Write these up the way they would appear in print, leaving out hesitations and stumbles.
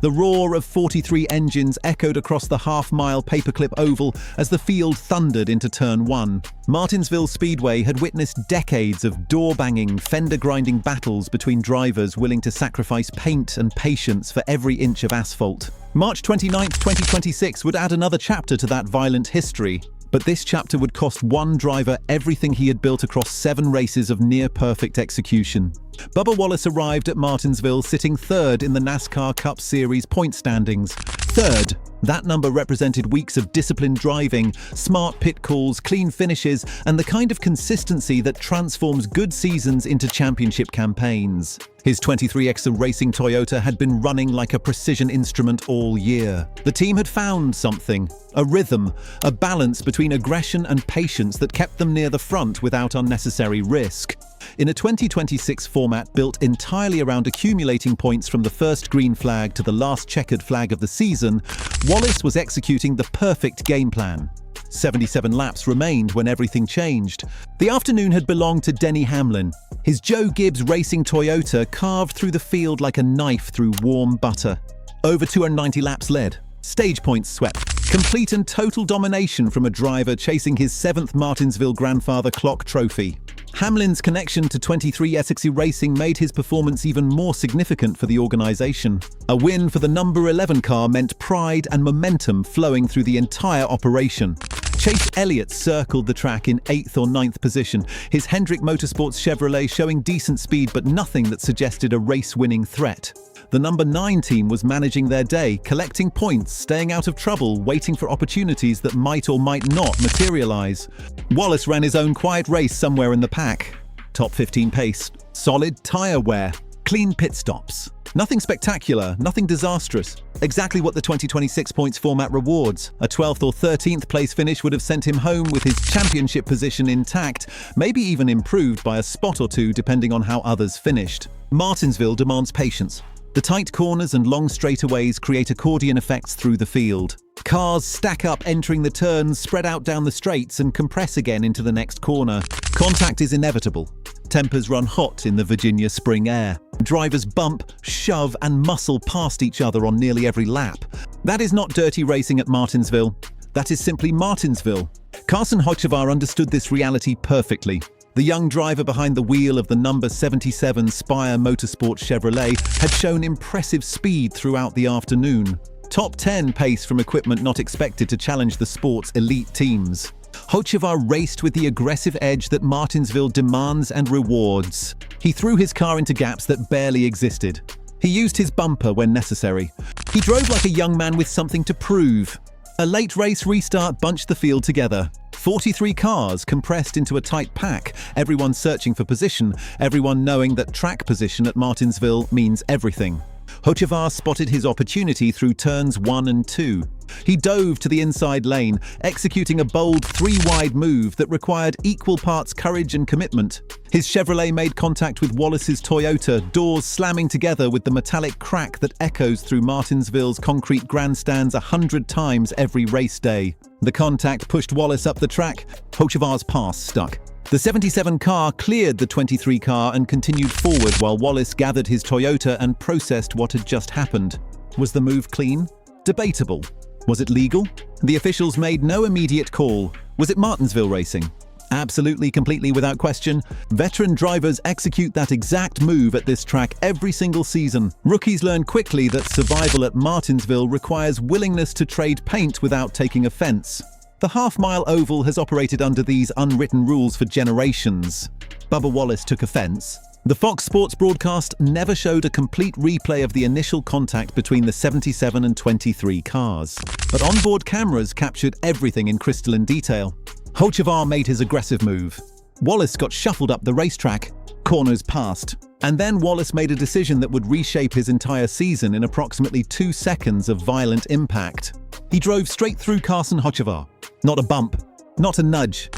The roar of 43 engines echoed across the half-mile paperclip oval as the field thundered into Turn 1. Martinsville Speedway had witnessed decades of door-banging, fender-grinding battles between drivers willing to sacrifice paint and patience for every inch of asphalt. March 29, 2026 would add another chapter to that violent history. But this chapter would cost one driver everything he had built across 7 races of near-perfect execution. Bubba Wallace arrived at Martinsville sitting third in the NASCAR Cup Series point standings. Third. That number represented weeks of disciplined driving, smart pit calls, clean finishes, and the kind of consistency that transforms good seasons into championship campaigns. His 23XL Racing Toyota had been running like a precision instrument all year. The team had found something, a rhythm, a balance between aggression and patience that kept them near the front without unnecessary risk. In a 2026 format built entirely around accumulating points from the first green flag to the last checkered flag of the season, Wallace was executing the perfect game plan. 77 laps remained when everything changed. The afternoon had belonged to Denny Hamlin. His Joe Gibbs Racing Toyota carved through the field like a knife through warm butter. Over 290 laps led. Stage points swept. Complete and total domination from a driver chasing his 7th Martinsville grandfather clock trophy. Hamlin's connection to 23 Essexy Racing made his performance even more significant for the organisation. A win for the number 11 car meant pride and momentum flowing through the entire operation. Chase Elliott circled the track in 8th or 9th position, his Hendrick Motorsports Chevrolet showing decent speed but nothing that suggested a race-winning threat. The number 9 team was managing their day, collecting points, staying out of trouble, waiting for opportunities that might or might not materialise. Wallace ran his own quiet race somewhere in the pack. Top 15 pace, solid tyre wear, clean pit stops. Nothing spectacular, nothing disastrous. Exactly what the 2026 points format rewards. A 12th or 13th place finish would have sent him home with his championship position intact, maybe even improved by a spot or two depending on how others finished. Martinsville demands patience. The tight corners and long straightaways create accordion effects through the field. Cars stack up entering the turns, spread out down the straights, and compress again into the next corner. Contact is inevitable. Tempers run hot in the Virginia spring air. Drivers bump, shove, and muscle past each other on nearly every lap. That is not dirty racing at Martinsville. That is simply Martinsville. Carson Hocevar understood this reality perfectly. The young driver behind the wheel of the number 77 Spire Motorsports Chevrolet had shown impressive speed throughout the afternoon. Top 10 pace from equipment not expected to challenge the sport's elite teams. Hocevar raced with the aggressive edge that Martinsville demands and rewards. He threw his car into gaps that barely existed. He used his bumper when necessary. He drove like a young man with something to prove. A late race restart bunched the field together. 43 cars compressed into a tight pack, everyone searching for position, everyone knowing that track position at Martinsville means everything. Hocevar spotted his opportunity through turns 1 and 2. He dove to the inside lane, executing a bold 3-wide move that required equal parts courage and commitment. His Chevrolet made contact with Wallace's Toyota, doors slamming together with the metallic crack that echoes through Martinsville's concrete grandstands 100 times every race day. The contact pushed Wallace up the track. Hocevar's pass stuck. The 77 car cleared the 23 car and continued forward while Wallace gathered his Toyota and processed what had just happened. Was the move clean? Debatable. Was it legal? The officials made no immediate call. Was it Martinsville racing? Absolutely, completely without question. Veteran drivers execute that exact move at this track every single season. Rookies learn quickly that survival at Martinsville requires willingness to trade paint without taking offense. The half-mile oval has operated under these unwritten rules for generations. Bubba Wallace took offense. The Fox Sports broadcast never showed a complete replay of the initial contact between the 77 and 23 cars. But onboard cameras captured everything in crystalline detail. Hocevar made his aggressive move. Wallace got shuffled up the racetrack. Corners passed. And then Wallace made a decision that would reshape his entire season in approximately 2 seconds of violent impact. He drove straight through Carson Hocevar. Not a bump, not a nudge,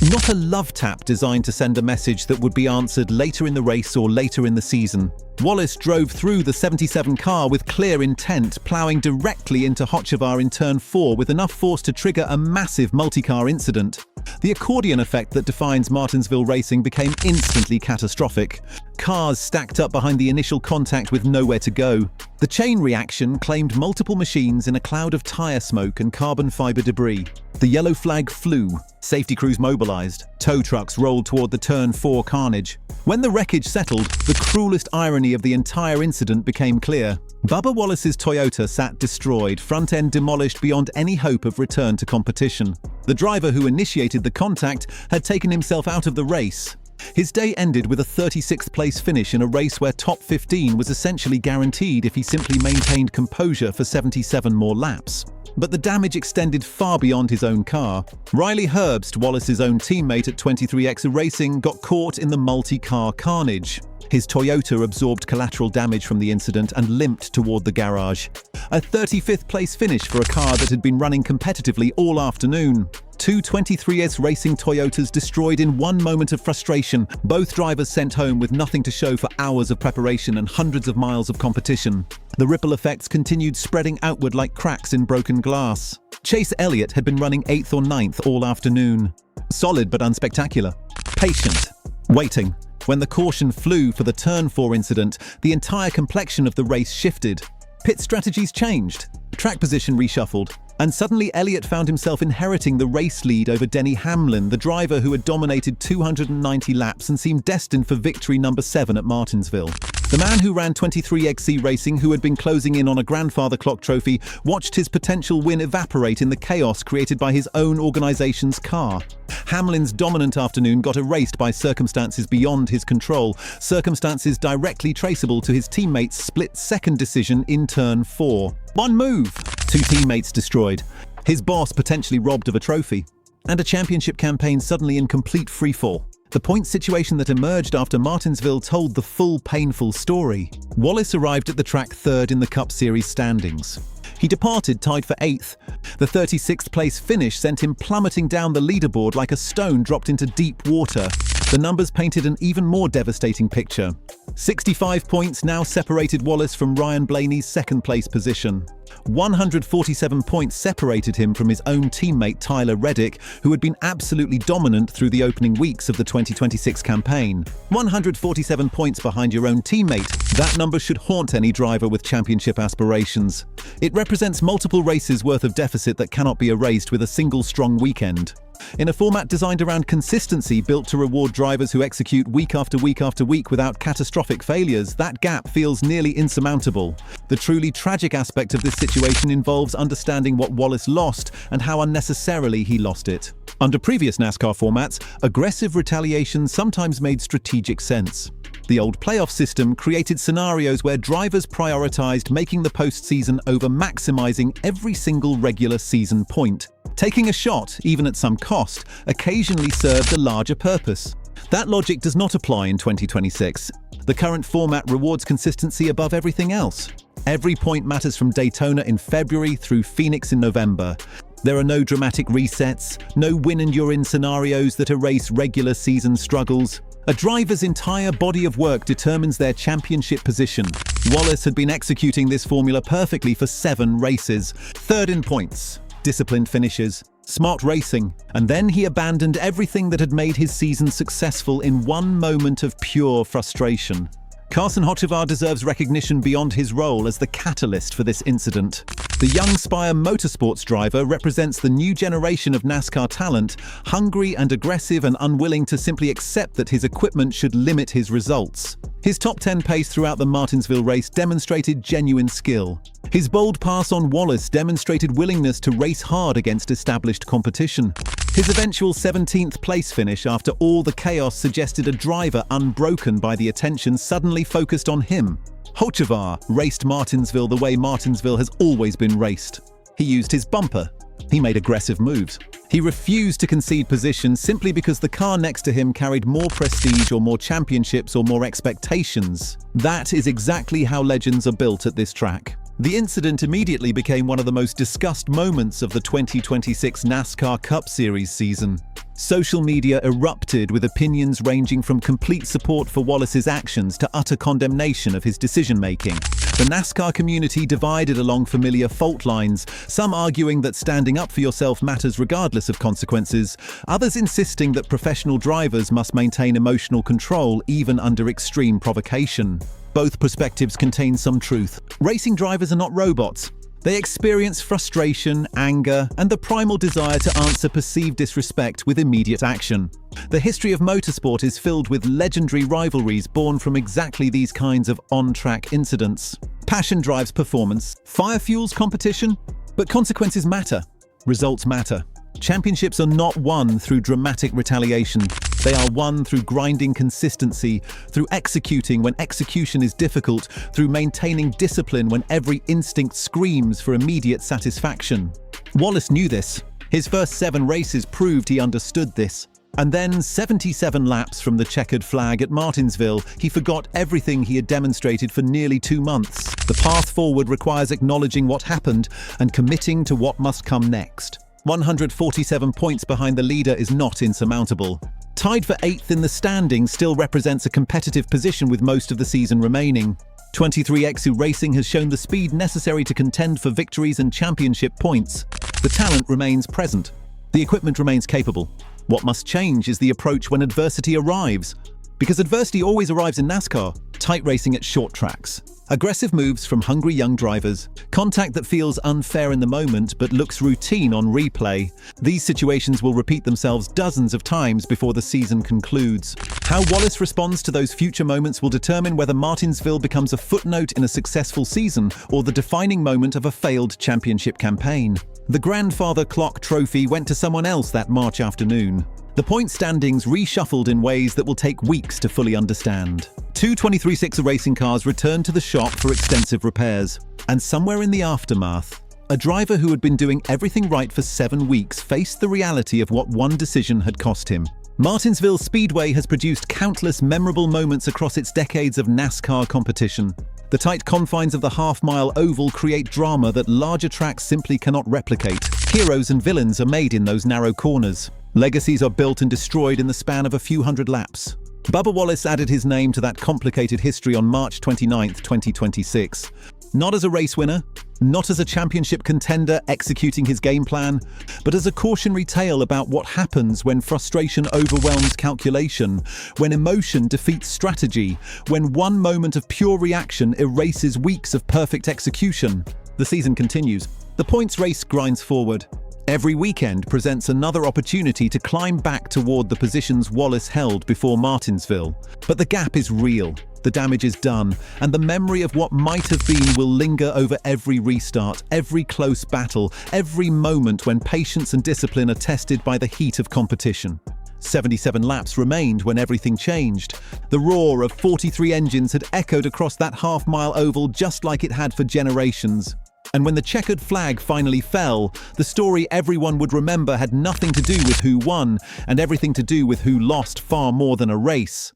not a love tap designed to send a message that would be answered later in the race or later in the season. Wallace drove through the 77 car with clear intent, ploughing directly into Hocevar in turn 4 with enough force to trigger a massive multi-car incident. The accordion effect that defines Martinsville racing became instantly catastrophic. Cars stacked up behind the initial contact with nowhere to go. The chain reaction claimed multiple machines in a cloud of tyre smoke and carbon fibre debris. The yellow flag flew, safety crews mobilised, tow trucks rolled toward the turn 4 carnage. When the wreckage settled, the cruelest irony of the entire incident became clear. Bubba Wallace's Toyota sat destroyed, front end demolished beyond any hope of return to competition. The driver who initiated the contact had taken himself out of the race. His day ended with a 36th place finish in a race where top 15 was essentially guaranteed if he simply maintained composure for 77 more laps. But the damage extended far beyond his own car. Riley Herbst, Wallace's own teammate at 23X Racing, got caught in the multi-car carnage. His Toyota absorbed collateral damage from the incident and limped toward the garage. A 35th place finish for a car that had been running competitively all afternoon. Two 23S Racing Toyotas destroyed in one moment of frustration, both drivers sent home with nothing to show for hours of preparation and hundreds of miles of competition. The ripple effects continued spreading outward like cracks in broken glass. Chase Elliott had been running 8th or 9th all afternoon. Solid but unspectacular. Patient. Waiting. When the caution flew for the turn 4 incident, the entire complexion of the race shifted. Pit strategies changed, track position reshuffled, and suddenly Elliott found himself inheriting the race lead over Denny Hamlin, the driver who had dominated 290 laps and seemed destined for victory number 7 at Martinsville. The man who ran 23XC Racing, who had been closing in on a grandfather clock trophy, watched his potential win evaporate in the chaos created by his own organization's car. Hamlin's dominant afternoon got erased by circumstances beyond his control, circumstances directly traceable to his teammates' split-second decision in turn 4. One move, 2 teammates destroyed, his boss potentially robbed of a trophy, and a championship campaign suddenly in complete freefall. The point situation that emerged after Martinsville told the full painful story. Wallace arrived at the track 3rd in the Cup Series standings. He departed tied for 8th. The 36th place finish sent him plummeting down the leaderboard like a stone dropped into deep water. The numbers painted an even more devastating picture. 65 points now separated Wallace from Ryan Blaney's 2nd place position. 147 points separated him from his own teammate Tyler Reddick, who had been absolutely dominant through the opening weeks of the 2026 campaign. 147 points behind your own teammate. That number should haunt any driver with championship aspirations. It represents multiple races worth of deficit that cannot be erased with a single strong weekend. In a format designed around consistency, built to reward drivers who execute week after week after week without catastrophic failures, that gap feels nearly insurmountable. The truly tragic aspect of this situation involves understanding what Wallace lost and how unnecessarily he lost it. Under previous NASCAR formats, aggressive retaliation sometimes made strategic sense. The old playoff system created scenarios where drivers prioritized making the postseason over maximizing every single regular season point. Taking a shot, even at some cost, occasionally served a larger purpose. That logic does not apply in 2026. The current format rewards consistency above everything else. Every point matters from Daytona in February through Phoenix in November. There are no dramatic resets, no win-and-you're-in scenarios that erase regular season struggles. A driver's entire body of work determines their championship position. Wallace had been executing this formula perfectly for 7 races. 3rd in points, disciplined finishes, smart racing, and then he abandoned everything that had made his season successful in one moment of pure frustration. Carson Hocevar deserves recognition beyond his role as the catalyst for this incident. The young Spire Motorsports driver represents the new generation of NASCAR talent, hungry and aggressive and unwilling to simply accept that his equipment should limit his results. His top 10 pace throughout the Martinsville race demonstrated genuine skill. His bold pass on Wallace demonstrated willingness to race hard against established competition. His eventual 17th place finish after all the chaos suggested a driver unbroken by the attention suddenly focused on him. Hocevar raced Martinsville the way Martinsville has always been raced. He used his bumper. He made aggressive moves. He refused to concede position simply because the car next to him carried more prestige or more championships or more expectations. That is exactly how legends are built at this track. The incident immediately became one of the most discussed moments of the 2026 NASCAR Cup Series season. Social media erupted with opinions ranging from complete support for Wallace's actions to utter condemnation of his decision-making. The NASCAR community divided along familiar fault lines, some arguing that standing up for yourself matters regardless of consequences, others insisting that professional drivers must maintain emotional control even under extreme provocation. Both perspectives contain some truth. Racing drivers are not robots. They experience frustration, anger, and the primal desire to answer perceived disrespect with immediate action. The history of motorsport is filled with legendary rivalries born from exactly these kinds of on-track incidents. Passion drives performance, fire fuels competition, but consequences matter. Results matter. Championships are not won through dramatic retaliation. They are won through grinding consistency, through executing when execution is difficult, through maintaining discipline when every instinct screams for immediate satisfaction. Wallace knew this. His first 7 races proved he understood this. And then 77 laps from the checkered flag at Martinsville, he forgot everything he had demonstrated for nearly 2 months. The path forward requires acknowledging what happened and committing to what must come next. 147 points behind the leader is not insurmountable. Tied for 8th in the standings still represents a competitive position with most of the season remaining. 23XU Racing has shown the speed necessary to contend for victories and championship points. The talent remains present. The equipment remains capable. What must change is the approach when adversity arrives. Because adversity always arrives in NASCAR. Tight racing at short tracks. Aggressive moves from hungry young drivers. Contact that feels unfair in the moment but looks routine on replay. These situations will repeat themselves dozens of times before the season concludes. How Wallace responds to those future moments will determine whether Martinsville becomes a footnote in a successful season or the defining moment of a failed championship campaign. The grandfather clock trophy went to someone else that March afternoon. The point standings reshuffled in ways that will take weeks to fully understand. 2 23-6 racing cars returned to the shop for extensive repairs. And somewhere in the aftermath, a driver who had been doing everything right for 7 weeks faced the reality of what one decision had cost him. Martinsville Speedway has produced countless memorable moments across its decades of NASCAR competition. The tight confines of the half-mile oval create drama that larger tracks simply cannot replicate. Heroes and villains are made in those narrow corners. Legacies are built and destroyed in the span of a few hundred laps. Bubba Wallace added his name to that complicated history on March 29, 2026. Not as a race winner, not as a championship contender executing his game plan, but as a cautionary tale about what happens when frustration overwhelms calculation, when emotion defeats strategy, when one moment of pure reaction erases weeks of perfect execution. The season continues. The points race grinds forward. Every weekend presents another opportunity to climb back toward the positions Wallace held before Martinsville. But the gap is real, the damage is done, and the memory of what might have been will linger over every restart, every close battle, every moment when patience and discipline are tested by the heat of competition. 77 laps remained when everything changed. The roar of 43 engines had echoed across that half-mile oval just like it had for generations. And when the checkered flag finally fell, the story everyone would remember had nothing to do with who won and everything to do with who lost far more than a race.